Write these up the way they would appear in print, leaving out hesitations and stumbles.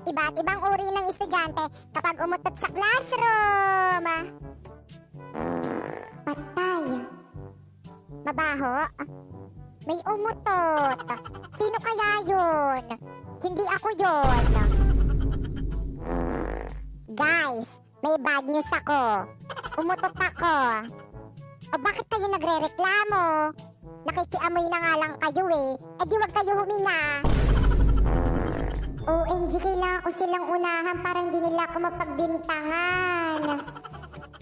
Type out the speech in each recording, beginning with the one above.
Iba't ibang uri ng estudyante kapag umutot sa classroom. Patay. Mabaho? May umutot. Sino kaya yun? Hindi ako yun. Guys, may bad news ako. Umutot ako. O bakit kayo nagre-reklamo? Nakikiamoy na nga lang kayo eh. E di wag kayo huminga. OMG, kailangan ko silang unahan para hindi nila ako mapagbintangan.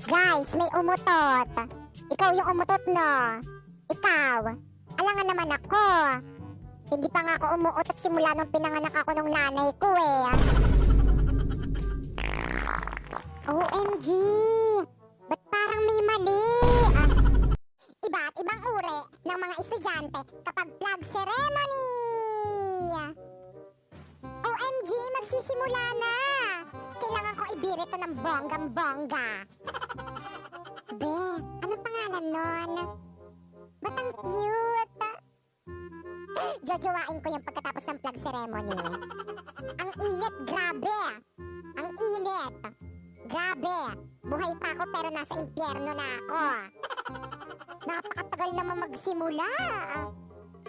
Guys, may umutot. Ikaw yung umutot, no? Ikaw. Alangan naman ako. Hindi pa nga ako umuutot simula nung pinanganak ako ng nanay ko eh. OMG! Ba't parang may mali? Iba't ibang uri ng mga estudyante kapag flag ceremony! OMG! Magsisimula na! Kailangan ko ibirit ito ng bonggang-bongga. Be, anong pangalan nun? Ba't ang cute? Jojowain ko yung pagkatapos ng flag ceremony. Ang init, grabe! Ang init! Grabe! Buhay pa ako pero nasa impyerno na ako. Napakatagal naman magsimula.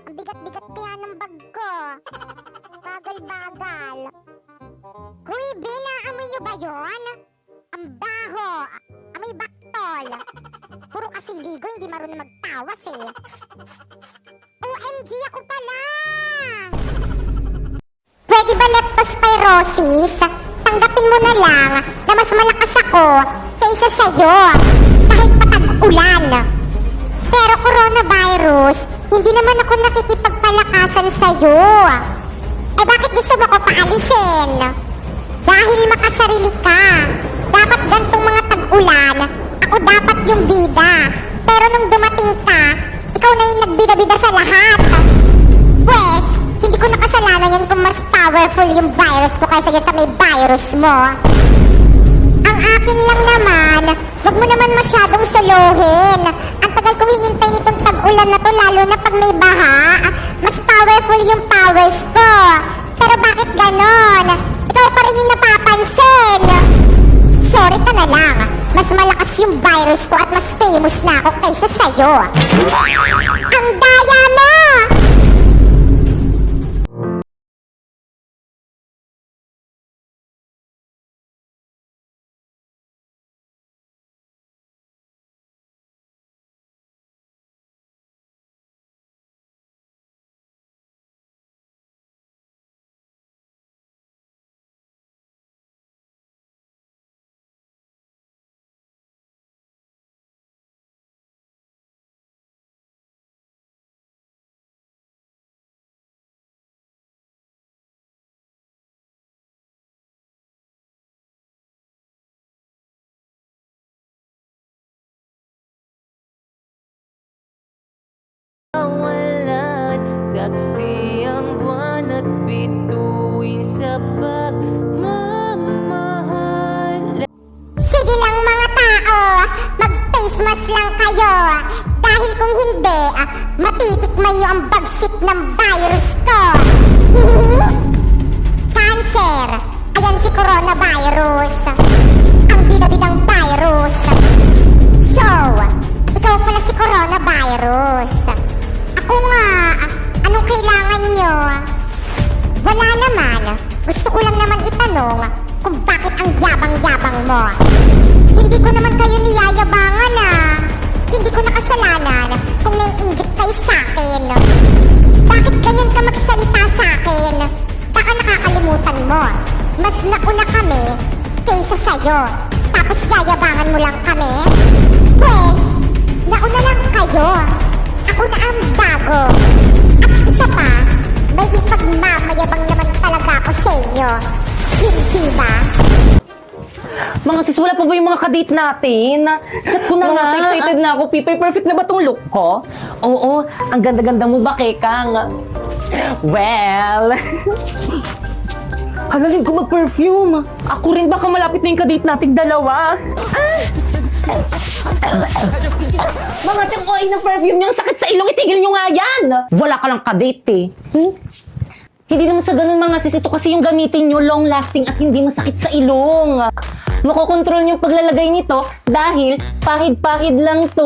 Ang bigat-bigat kaya ng bag ko. Bagal-bagal. Huy, be, naamoy nyo ba yun? Ang baho! Amoy baktol! Puro kasi ligo, hindi marunong magtawas eh. OMG, ako pala! Pwede ba leptospirosis? Tanggapin mo na lang na mas malakas ako kaysa sa'yo kahit patag-ulan. Pero coronavirus, hindi naman ako nakikipagpalakasan sa'yo. Eh bakit gusto mo ko paalisin? Dahil makasarili ka. Dapat gantong mga tag-ulan, ako dapat yung bida. Pero nung dumating ka, ikaw na yung nagbida-bida sa lahat. Pwes, hindi ko nakasalanan yan kung mas powerful yung virus ko kaysa sa may virus mo. Ang akin lang naman, wag mo naman masyadong suluhin. Ang tagal kong hinintay nitong tag-ulan na to, lalo na pag may baha. Mas powerful yung powers ko. Pero bakit ganon? Ikaw pa rin yung napapansin. Sorry ka na lang. Mas malakas yung virus ko at mas famous na ako kaysa sa'yo. Ang daya mo! Kawalan, saksi ang buwan at bituin sa pagmamahal. Sige lang mga tao, mag-face mask lang kayo. Dahil kung hindi, matitikman nyo ang bagsik ng virus ko. Cancer, ayan si coronavirus. Ang bidabidang virus. So, ikaw pala si coronavirus. Ako nga, anong kailangan nyo? Wala naman. Gusto ko lang naman itanong kung bakit ang yabang-yabang mo. Hindi ko naman kayo niyayabangan Hindi ko nakasalanan kung naiinggit kayo sa akin. Bakit ganyan ka magsalita sa akin? Baka nakakalimutan mo. Mas nauna kami kaysa sa'yo. Tapos yayabangan mo lang kami? Pwes, nauna lang kayo. Ako na ang bago. At isa pa, may ipagmamayabang naman talaga ako sa inyo. Hindi ba? Mga sis, wala pa ba yung mga kadate natin? Chat ko na nga. Excited na ako, Pipay. Perfect na ba tong look ko? Oo, ang ganda-ganda mo ba, Kekang? Well... Halalin ko mag-perfume. Ako rin, baka malapit na yung kadate natin dalawa. Mga tikoy ng perfume niyang sakit sa ilong, itigil niyo nga yan. Wala ka lang kadate eh. Hindi naman sa ganun mga sis, ito kasi yung gamitin nyo, long lasting at hindi masakit sa ilong. Makokontrol yung paglalagay nito dahil pahid-pahid lang to.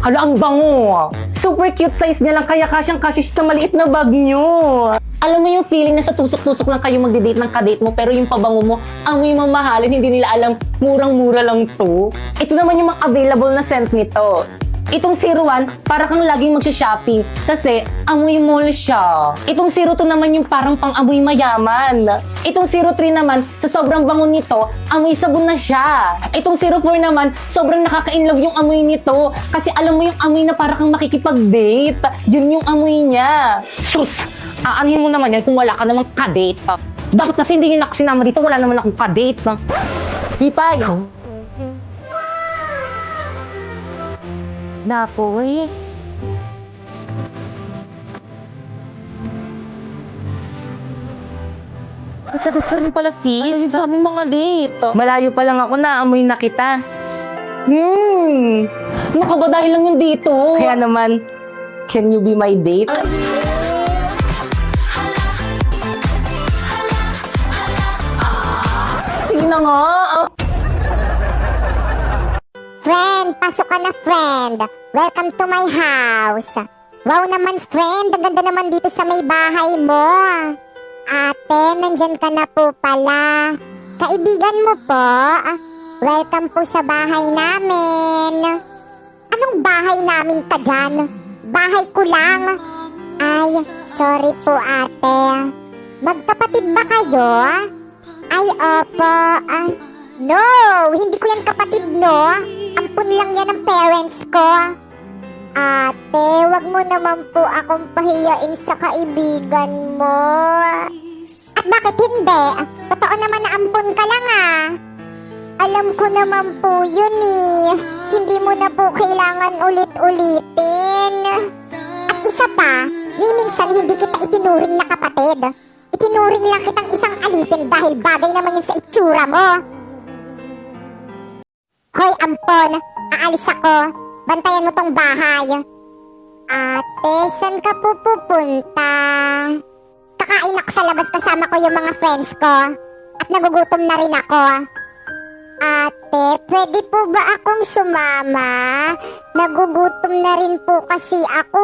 Hala, ang bango. Super cute size niya lang kaya kasyang-kasya siya sa maliit na bag nyo. Alam mo yung feeling na sa tusok-tusok lang kayo magdi-date ng kadate mo pero yung pabango mo, amoy mamahalin, hindi nila alam, murang-mura lang to. Ito naman yung mga available na scent nito. Itong 01, para kang laging magsha-shopping kasi amoy mall siya. Itong 02 naman yung parang pang-amoy mayaman. Itong 03 naman, sa sobrang bango nito, amoy sabon na siya. Itong 04 naman, sobrang nakaka-inlove yung amoy nito kasi alam mo yung amoy na para kang makikipag-date. Yun yung amoy niya. Sus! Aanhin mo naman yan kung wala ka namang kadate. Dapat kasi hindi yun nakasinama dito, wala naman akong kadate. Hipay! Napoy. Nagkadot ka rin pala sis. Sa aming mga date. Malayo pa lang ako na, amoy na kita. Ano ka ba dahil lang yung dito? Kaya naman, can you be my date? Sige na nga. Friend, pasok ka na, friend. Welcome to my house. Wow naman, friend. Ang ganda naman dito sa may bahay mo. Ate, nandyan ka na po pala. Kaibigan mo po. Welcome po sa bahay namin. Anong bahay namin ka dyan? Bahay ko lang. Ay, sorry po, ate. Magkapatid ba kayo? Ay, opo. No, hindi ko yan kapatid, no? Ampun lang yan ng parents ko. Ate, wag mo naman po akong pahiyain sa kaibigan mo. At bakit hindi? Totoo naman na ampun ka lang Alam ko naman po yun Hindi mo na po kailangan ulit-ulitin. At isa pa, minsan hindi kita itinuring na kapatid. Itinuring lang kitang isang alipin dahil bagay naman yun sa itsura mo. Hoy, ampon, aalis ako. Bantayan mo tong bahay. Ate, saan ka po pupunta? Kakain ako sa labas kasama ko yung mga friends ko. At nagugutom na rin ako. Ate, pwede po ba akong sumama? Nagugutom na rin po kasi ako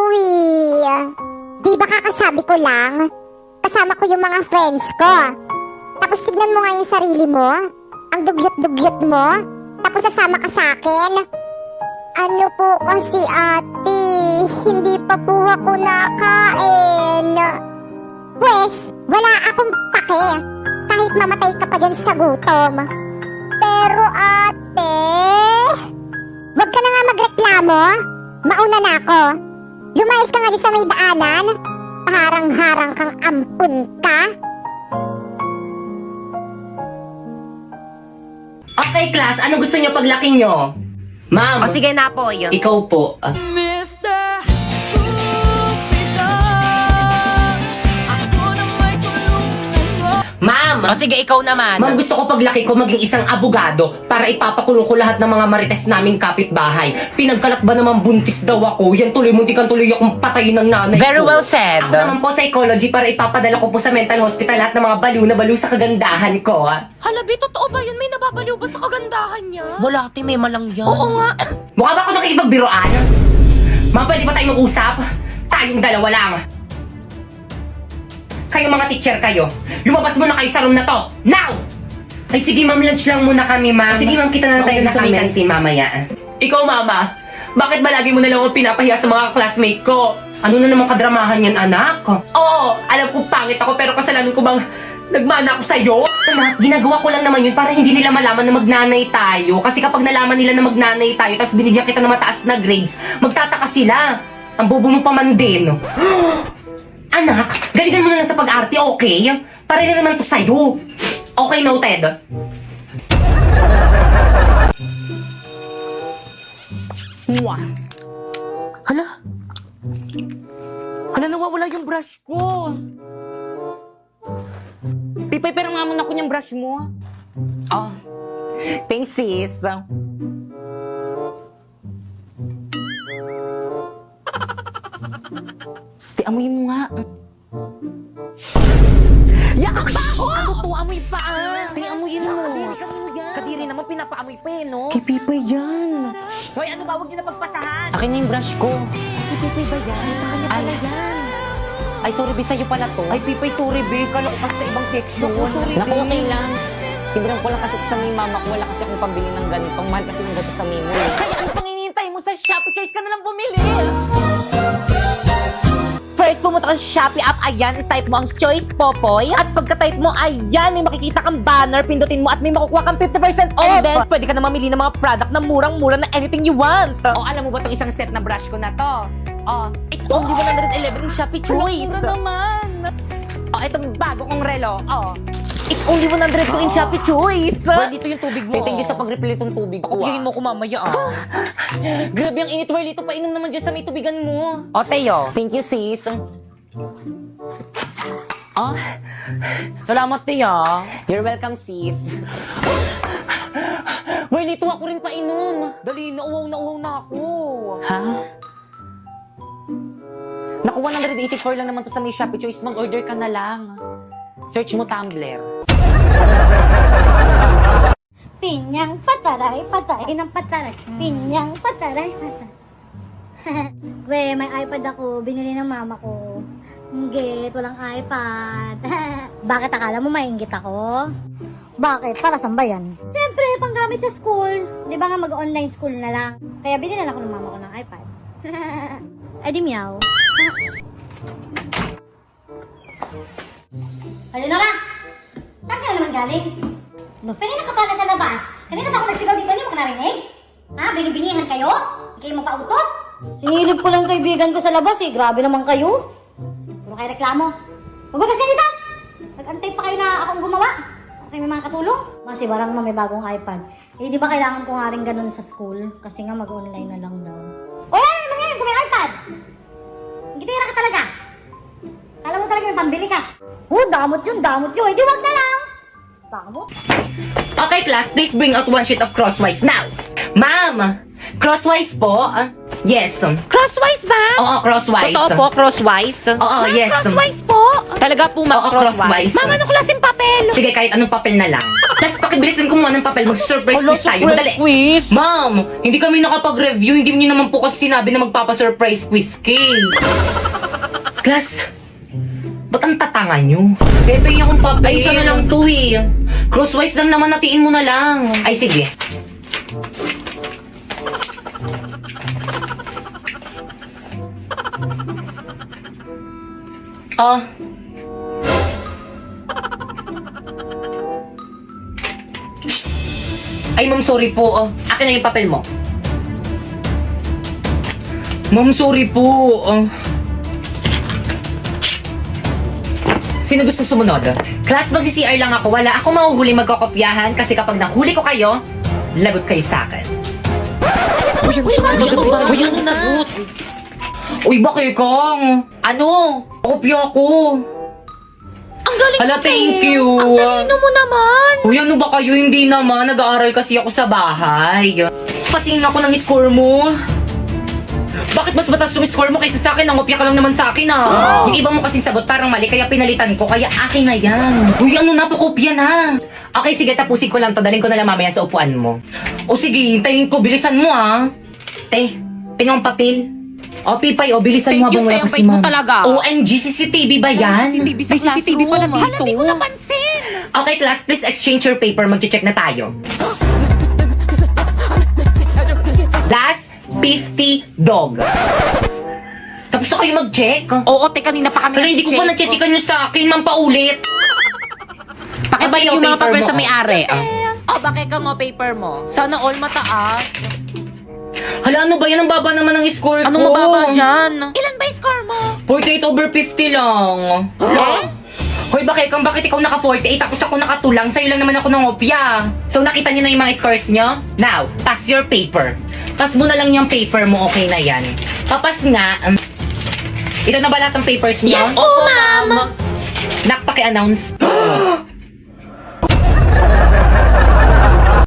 Di ba kakasabi ko lang? Kasama ko yung mga friends ko. Tapos tignan mo nga yung sarili mo. Ang dugyot-dugyot mo. Tapos sasama ka sa akin. Ano po kasi ate, hindi pa po ako nakain. Pwes, wala akong pake. Kahit mamatay ka pa dyan sa gutom. Pero ate, wag ka na nga magreklamo. Mauna na ako. Lumayas ka nga dyan sa may daanan. Harang-harang kang ampun ka. Okay, class. Ano gusto niyo paglaki niyo? Ma'am. O sige na po, yun. Ikaw po. Mr. Cupido, ako na may tulungan. Ma'am. O sige, ikaw naman. Ma'am, gusto ko paglaki ko maging isang abogado para ipapakulong ko lahat ng mga marites naming kapitbahay. Pinagkalat ba naman buntis daw ako? Yan tuloy, muntikan tuloy akong patayin ng nanay Very ko. well said. Ako naman po psychology para ipapadala ko po sa mental hospital lahat ng mga baliw na baliw sa kagandahan ko. Halabi, totoo ba yun? May nababaliw ba sa kagandahan niya? Wala, ate, may malang yan. Oo nga. Mukha ba ako nakikipagbiroan? Ma'am, pwede ba tayo mag-usap? Tayong dalawa lang. Kayo mga teacher kayo, lumabas muna kayo sa room na to. Now! Ay sige ma'am, lunch lang muna kami ma'am. Sige ma'am, kita na lang tayo sa may canteen mamaya. Ikaw mama, bakit ba lagi mo na lang ako pinapahiya sa mga classmate ko? Ano na naman kadramahan yan anak? Oo, alam ko pangit ako pero kasalanan ko bang nagmana ako sa'yo? Anak, ginagawa ko lang naman yun para hindi nila malaman na magnanay tayo. Kasi kapag nalaman nila na magnanay tayo tapos binigyan kita ng mataas na grades, magtataka sila. Ang bobo mo pa man din. Anak, galingan mo na lang sa pag-arte, okay? Para na naman to sa'yo. Okay, noted. Hala? Hala, nawawala yung brush ko. Pipay, pero nga muna ko niyang brush mo. Oh, thanks sis. Amoyin mo nga. Ang baho! Ano to? Amoy paa! Tay, amoyin mo. Kadiri ka mo yan. Kadiri naman, pinapaamoy pa eh, no? Kay Pipay yan. Hoy, ano ba? Huwag niyo na pagpasahan. Akin na yung brush ko. Kay Pipay ba yan? Sa kanya pala yan. Ay, sorry, Bi, sa'yo pala to. Ay, Pipay, sorry, Bi. Kala ko kasi sa ibang section. Sorry, Naku, okay lang. Tindiran ko lang kasi sa may mama ko. Wala kasi akong pambili ng ganitong. Mahal kasi yung gato sa Mimo. Kaya ano pang hinihintay mo sa Shopee? Choice ka na lang bumili. First, pumunta ka sa Shopee app, ayan, type mo ang Choice Popoy. At pagka-type mo, ayan, may makikita kang banner, pindutin mo at may makukuha kang 50% off. And then, pwede ka na mamili ng mga product na murang-mura na anything you want. O, alam mo ba itong isang set na brush ko na to? O, it's only 111 in Shopee Choice. Mura naman. O, itong bago kong relo. O, it's only 102 in Shopee Choice. Well, dito yung tubig mo. Thank you sa pag-refill itong tubig ko. Pakupihin mo ko mamaya, Grabe ang init, Whirly. Ito painom naman dyan sa may tubigan mo. O, Teo. Thank you, sis. Salamat, Tia. You're welcome, sis. Whirly, tuwa ko rin painom. Dali, nauwaw na ako. Ha? Naku, 184 lang naman to sa may Shopee Choice. Mag-order ka na lang. Search mo Tumblr. Pinyang pataray, pataray ng pataray. Pinyang pataray, pataray. We, may iPad ako. Binili ng mama ko. Inggit, walang iPad. Bakit akala mo mainggit ako? Bakit? Para saan ba yan? Siyempre, panggamit sa school. Di ba nga mag-online school na lang? Kaya binilan ako ng mama ko ng iPad. Eh di meow. Ano na ka? Saan ka na naman galing? Kanina ka pa nasa labas. Kanina pa ako nagsigaw dito, hindi mo ka narinig? Ha? Binibinihan kayo? Hindi kayo magpautos? Sinilip ko lang kaibigan ko sa labas eh. Grabe naman kayo. Puro kayo reklamo. Magbukas ka dito! Nag-antay pa kayo na akong gumawa. Okay, may mga katulong. Kasi barang may bagong iPad. Eh, di ba kailangan ko nga rin ganun sa school? Kasi nga mag-online na lang daw. O yan! Ano ngayon kung may iPad? Hindi tayo ka talaga. Kala mo talaga may pambili ka. Damot yun. Eh, di wag na lang. Damot. Okay, class, please bring out one sheet of crosswise now. Ma'am, crosswise po? Yes. Crosswise ba? Oo, crosswise. Totoo po, crosswise? Oo, yes. Crosswise po? Talaga po, ma'am, Oo, crosswise. Ma'am, anong klaseng papel? Sige, kahit anong papel na lang. Tapos pakibilisan kumuha ng papel, mag-surprise quiz tayo. Madali. quiz? Ma'am, hindi kami nakapag-review. Hindi niyo naman po kasi sinabi na magpapa-surprise quiz kay. Class, ba't ang tatanga nyo? Pepe yung akong papel. Ay, isa na lang to eh. Crosswise lang naman, natiin mo na lang. Ay, sige. Ay, ma'am, sorry po. Akin na yung papel mo. Ma'am, sorry po. Sino gusto sumunod? Class, magsi-CR lang ako. Wala akong mahuhuli magkakopyahan kasi kapag nahuli ko kayo, lagot kayo sa akin. Uy, ang sagot. Uy, bakit kang? Ano? Kopya ko. Ang galing Hala, mo, thank Teo. you. Ang talino mo naman. Uy, ano ba kayo? Hindi naman. Nag-aaral kasi ako sa bahay. Patingin ako ng score mo. Bakit mas mataas yung score mo kaysa sa akin? Nangopya ka lang naman sa akin, Yung iba mo kasing sagot parang mali, kaya pinalitan ko. Kaya akin na yan. Uy, ano na? Pakopya na. Okay, sige. Tapusin ko lang to. Daling ko na lang mamaya sa upuan mo. O sige, hintayin ko. Bilisan mo, Te, pinong papel. O, Pipay, bilisan mo habang wala pa si ma'am. talaga. OMG, CCTV ba yan? CCTV sa CCTV pala dito. Hala, di ko napansin. Okay, class, please exchange your paper. Mag-check na tayo. Last 50 dog. Tapos na kayo mag-check? Oo, te, kanina pa kami Hala, hindi ko pa na-checkan yung sa akin. Ma'am, paulit. Pakibalik Okay, yung mga paper papel mo, sa may-ari. Bakit ka mo paper mo? Sana all mataas. Hala, ano ba yan? Ang baba naman ng score ko. Anong mababa dyan? Ilan ba yung score mo? 48/50 lang. Hoy, bakit ikaw naka-48 tapos ako nakatulang? Sa'yo lang naman ako nangopya. So, nakita niyo na yung mga scores niyo? Now, pass your paper. Pass mo na lang yung paper mo, okay na yan. Papas nga. Ito na ba lahat ng papers niyo? Yes po, ma'am. Nak, paki-announce.